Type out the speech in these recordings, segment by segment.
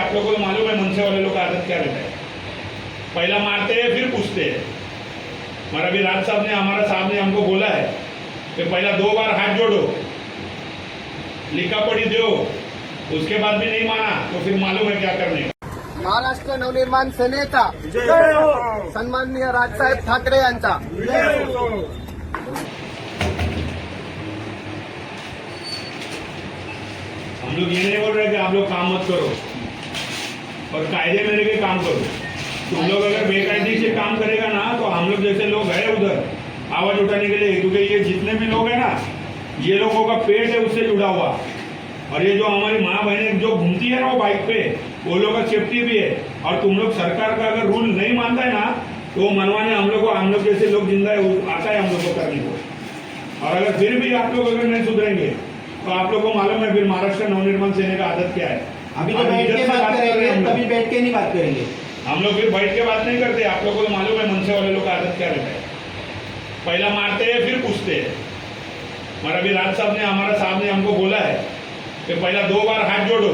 आप लोगों को मालूम है मनसे वाले लोग का आदत क्या रहता है, पहला मारते हैं फिर पूछते हैं। हमारा भी राज साहब ने हमारा साहब ने हमको बोला है कि पहला 2 बार हाथ जोड़ो, लिखा पढ़ी दो, उसके बाद भी नहीं माना तो फिर मालूम है क्या करने का। महाराष्ट्र नवनिर्माण सेनेचा सन्माननीय राजसाहेब ठाकरे यांचा हम लोग ये नहीं बोल रहे कि आप लोग काम मत करो और कायदे में रह के काम करो। तुम लोग अगर बेकायदे से काम करेगा ना तो हम लोग जैसे लोग हैं उधर आवाज उठाने के लिए, क्योंकि ये जितने भी लोग हैं ना ये लोगों का पेट है उससे जुड़ा हुआ, और ये जो हमारी माँ बहनें जो घूमती है ना वो बाइक पे, वो लोग का सेफ्टी भी है। और तुम लोग सरकार का अगर रूल नहीं मानता है ना तो मनवाने हम लोग जैसे लोग जिंदा है आता है हम लोग को करने को। और अगर फिर भी आप लोग अगर नहीं सुधरेंगे तो आप लोग को मालूम है फिर महाराष्ट्र नवनिर्माण सेना का आदत क्या है। अभी तो बैठ के बात करेंगे, तभी बैठ के नहीं बात करेंगे। हम लोग फिर बैठ के बात नहीं करते। आप लोगों को मालूम है मनसे वाले लोग का आदत क्या रहता है, पहला मारते हैं फिर पूछते हैं। हमारा भी राज साहब ने हमारा साहब ने हमको बोला है कि पहला 2 बार हाथ जोड़ो,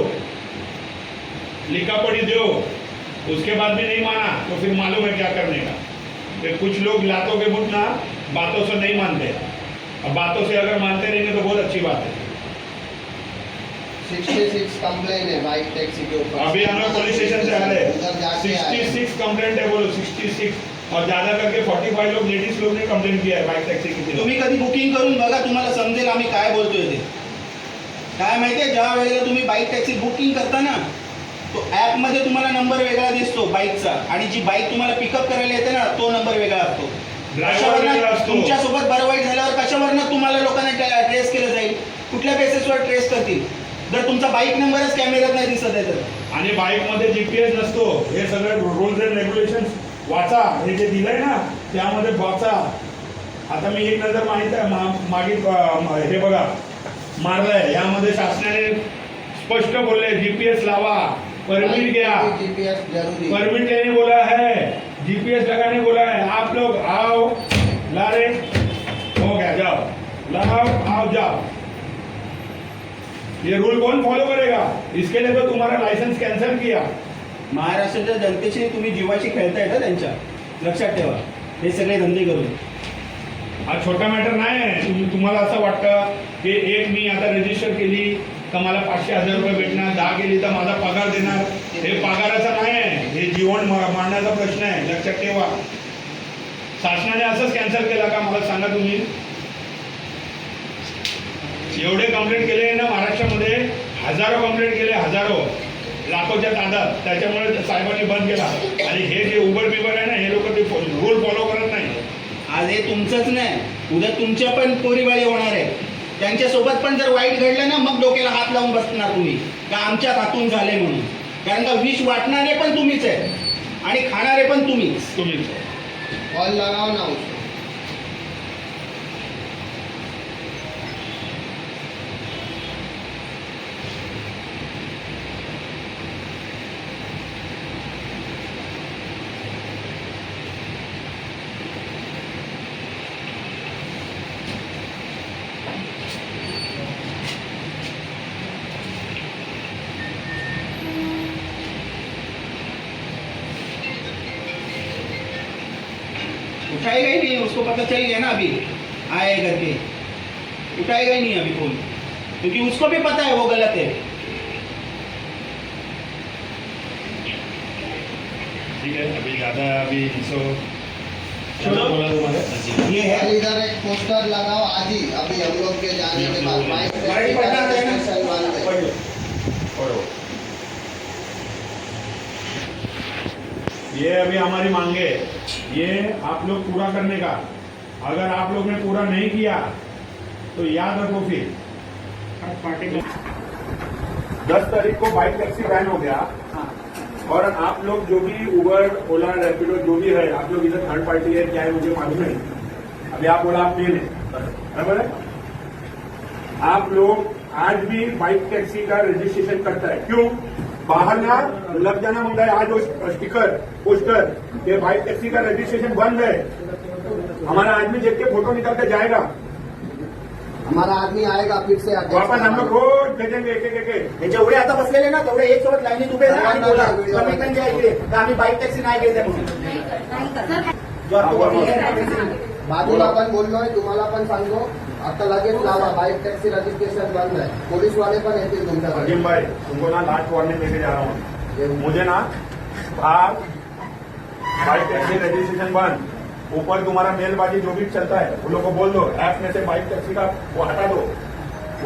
लिखा पढ़ी दो, उसके बाद भी नहीं माना तो फिर मालूम है क्या करने का। कि कुछ लोग लातों के मुठ ना बातों से नहीं मानते, अब बातों से अगर मानते रहेंगे तो बहुत अच्छी बात है। 66 कंप्लेंट है बाइक टैक्सी के ऊपर। अभी हम लोग पुलिस स्टेशन से आ रहे हैं, उधर जाके आए। 66 कंप्लेंट है, बोलो 66, और ज्यादा करके 45 लोग लेडीज लोग ने कंप्लेंट किया है बाइक टॅक्सी की। तुम्ही कधी बुकिंग करून बघा, तुम्हाला समजेल आम्ही काय बोलतोय ते। काय माहितीये, ज्या वेळेला तुम्ही बाईक टॅक्सी बुकिंग करता ना तो ऍप मध्ये तुम्हाला नंबर वेगळा दिसतो बाईकचा, आणि जी बाईक तुम्हाला पिकअप करायला येते ना तो नंबर वेगळा असतो। ड्रायव्हर वेगळा असतो। तुमच्यासोबत बरं वाईट झाल्यावर कशावरनं तुम्हाला लोकांना ट्रेस केलं जाईल, कुठल्या बेसिसवर ट्रेस करतील जर तुमचा बाईक नंबरच कॅमेऱ्यात नाही दिसत आहे तर। आणि बाईक मध्ये जीपीएस नसतो, हे सगळे रूल्स अँड रेग्युलेशन वाचा, हे जे दिलंय ना त्यामध्ये वाचा। आता मी एक नजर माहित आहे मागे हे बघा मारलंय, यामध्ये शासनाने स्पष्ट बोलले जीपीएस लावा, परमिट घ्या, जीपीएस जरूरी, परमिट लेने बोला है, जीपीएस लगाने बोला है। आप लोग आओ, ला रे, हो गया, जाओ, लाओ, आओ, जाओ। ये रूल कौन फॉलो करेगा? इसके लिए तो तुम्हारा लाइसेंस कैंसिल किया। महाराष्ट्राच्या जनतेशी तुम्ही जीवाशी खेळताय का त्यांच्या, लक्षात ठेवा हे सगळे धंदे करून। हा छोटा मॅटर नाही आहे। तुम्हाला असं वाटतं की एक मी आता रजिस्टर केली तर मला 500,000 रुपये भेटणार, 10 केली तर माझा पगार देणार, हे पगाराचा नाही आहे, हे जीवन मारण्याचा प्रश्न आहे, लक्षात ठेवा। शासनाने असंच कॅन्सल केला का मला सांगा तुम्ही? एवढे कंप्लेंट केले ना महाराष्ट्रामध्ये, हजारो कंप्लेंट केले, हजारो, लाखोच्या तादात, त्याच्यामुळे साहेबांनी बंद केला। आणि हे जे उबर बिबर आहे ना हे लोक ते रूल फॉलो करत नाही। आज हे तुमचंच नाही, उद्या तुमच्या पण पोरीबाळी होणार आहे, त्यांच्यासोबत पण जर वाईट घडलं ना मग डोक्याला हात लावून बसणार तुम्ही का आमच्या हातून झाले म्हणून। कारण का विष वाटणारे पण तुम्हीच आहे आणि खाणारे पण तुम्हीच। कॉल लगाओ ना उसको। उठाएगा ही नहीं, उसको पता चल गया ना अभी आए करके, उठाएगा ही नहीं अभी फोन, क्योंकि उसको भी पता है वो गलत है। ठीक है, अभी ज़्यादा अभी इसको चलो। बोला तुम्हारे ये है इधर एक पोस्टर लगाओ आज ही, अभी हम लोग के जाने के बाद बाइक गाड़ी टैक्सी पढ़ना का है ना? रजिस्ट्रेशन बंद है। पढ़ लो। पढ़ो। ये अभी हमारी मांगे, ये आप लोग पूरा करने का। अगर आप लोग ने पूरा नहीं किया तो याद रखो फिर 10 तारीख को बाइक टैक्सी बैन हो गया। और आप लोग जो भी उबर, ओला, रैपिडो जो भी है, आप लोग इधर थर्ड पार्टी है क्या है मुझे मालूम नहीं, अभी आप बोला आप मेन है, बराबर है। आप लोग आज भी बाइक टैक्सी का रजिस्ट्रेशन करता है, क्यों? बाहर ना लग जाना मंगा है आज वो स्टिकर पोस्टर, ये बाइक टैक्सी का रजिस्ट्रेशन बंद है। हमारा आदमी देख के फोटो निकाल के जाएगा, हमारा आदमी आएगा फिर से वापस हम लोग रोज भेजेंगे एक एक हे जेवढे आता बसलेले ना तेवढे एक सोबत लाईनीत उभे राहा आणि बोला कमिटमेंट द्या इकडे तर आम्ही बाईक टॅक्सी नाही घेत आहे म्हणून. जो आपको बाजूला पण बोललोय, तुम्हाला पण सांगतो, आता लगेच लावा, बाईक टॅक्सी रजिस्ट्रेशन बंद आहे, पोलीस वाले पण येतील तुमच्याकडे. अजीम भाई तुमको ना लास्ट वार्निंग लेके जा रहा हूँ, मुझे ना आप बाइक टैक्सी रजिस्ट्रेशन बंद, ऊपर तुम्हारा मेलबाजी जो भी चलता है उन लोग को बोल दो, ऐप में से बाइक टैक्सी का वो हटा दो.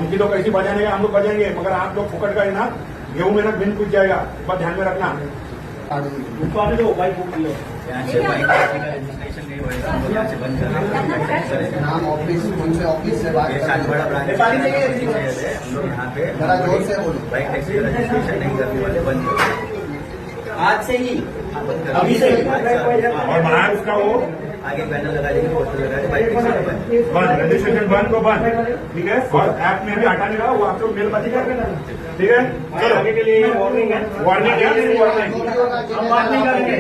उनकी तो कैसी बजाने हम लोग बजाएंगे, मगर आप लोग फुकट का ना गेहूं में ना बिन पूछ जाएगा, इस बात ध्यान में रखना. उसको आने दो बाइक बुक किया यहाँ से बाइक का रजिस्ट्रेशन नहीं होगा, हम लोग यहाँ से बंद कर नाम ऑफिस, उनसे ऑफिस से बात ये सात बड़ा ब्रांच नेपाली से क्या है? है, हम लोग यहाँ पे जरा जोर से बोलो. बाइक टैक्सी का रजिस्ट्रेशन नहीं करने वाले, बंद कर आज से ही बंद कर अभी से ही. और बाहर उसका वो आगे बैनर लगा देंगे, पोस्टर लगा देंगे, बाइक टैक्सी का बंद. बंद, रजिस्ट्रेशन बंद को बंद, ठीक है. और ऐप में भी हटाने का वो आप लोग मेलबाजी कर देना, ठीक है. चलो आगे के लिए वार्निंग है, वार्निंग है, वार्निंग. हम बात नहीं करेंगे.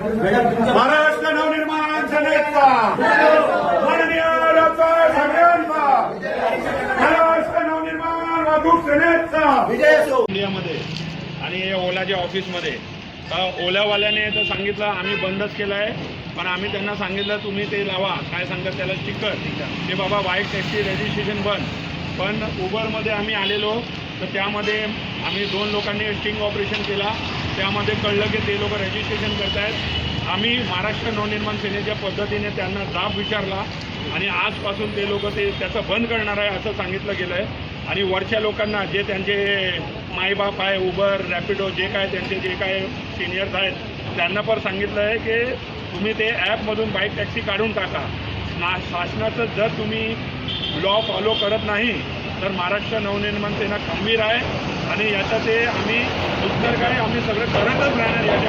महाराष्ट्र नवनिर्माण सेनेचा माननीय डॉक्टर सगळ्यांचा, महाराष्ट्र नवनिर्माण वाहतूक सेनेचा विजय असो. इंडियामध्ये आणि हे ओलाच्या ऑफिसमध्ये ओलावाल्याने तर सांगितलं आम्ही बंदच केलं आहे, पण आम्ही त्यांना सांगितलं तुम्ही ते लावा, काय सांगतात त्याला स्टिकर, ते बाबा बाईक टॅक्सी रजिस्ट्रेशन बंद. पण उबरमध्ये आम्ही आलेलो तर त्यामध्ये आम्ही 2 लोकांनी स्टिंग ऑपरेशन केला, त्यामध्ये कळलं की ते लोक रजिस्ट्रेशन करतायत. आम्ही महाराष्ट्र नवनिर्माण सेनेच्या पद्धतीने त्यांना जाब विचारला आणि आजपासून ते लोक त्याचं बंद करणार आहे असं सांगितलं गेलं आहे. आणि वरच्या लोकांना जे त्यांचे माईबाप आहे, उबर रॅपिडो जे काय त्यांचे जे काय सिनियर्स आहेत त्यांना पण सांगितलं आहे की तुम्ही ते ॲपमधून बाईक टॅक्सी काढून टाका. शासनाचं जर तुम्ही लॉ फॉलो करत नाही तर महाराष्ट्र नवनिर्माण सेना खंबीर आहे आणि याचं ते आम्ही उत्तर काय आम्ही सगळं करतच राहणार.